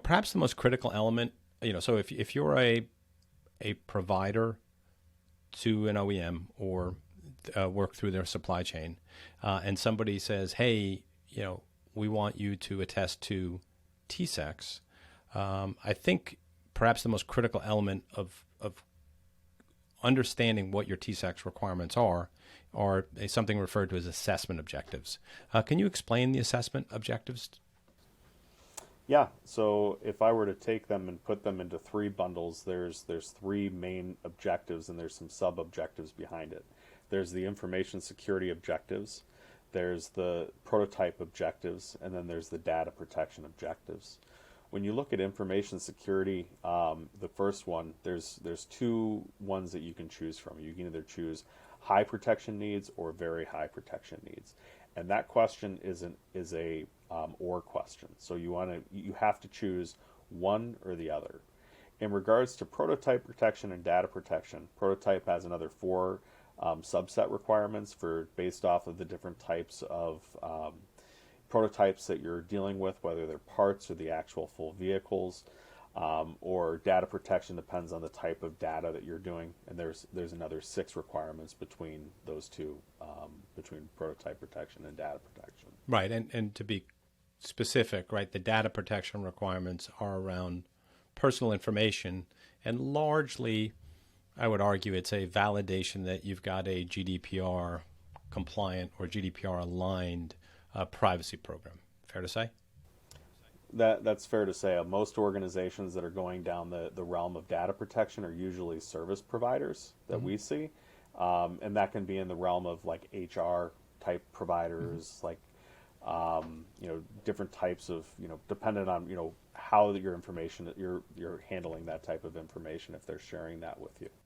Perhaps the most critical element, so if you're a provider to an OEM or work through their supply chain, and somebody says, hey, we want you to attest to TISAX, I think perhaps the most critical element of understanding what your TISAX requirements are something referred to as assessment objectives. Can you explain the assessment objectives? Yeah, so if I were to take them and put them into three bundles, there's three main objectives and there's some sub-objectives behind it. There's the information security objectives, there's the prototype objectives, and then there's the data protection objectives. When you look at information security, the first one, there's two ones that you can choose from. You can either choose high protection needs or very high protection needs. And that question is a or question. So you have to choose one or the other. In regards to prototype protection and data protection, prototype has another four subset requirements based off of the different types of prototypes that you're dealing with, whether they're parts or the actual full vehicles, or data protection depends on the type of data that you're doing, and there's another 6 requirements between those two, between prototype protection and data protection. Right, and to be specific, right, the data protection requirements are around personal information, and largely, I would argue, it's a validation that you've got a GDPR compliant or GDPR aligned privacy program. Fair to say? That's fair to say. Most organizations that are going down the realm of data protection are usually service providers that we see, and that can be in the realm of like HR type providers, like different types of dependent on how your information you're handling that type of information if they're sharing that with you.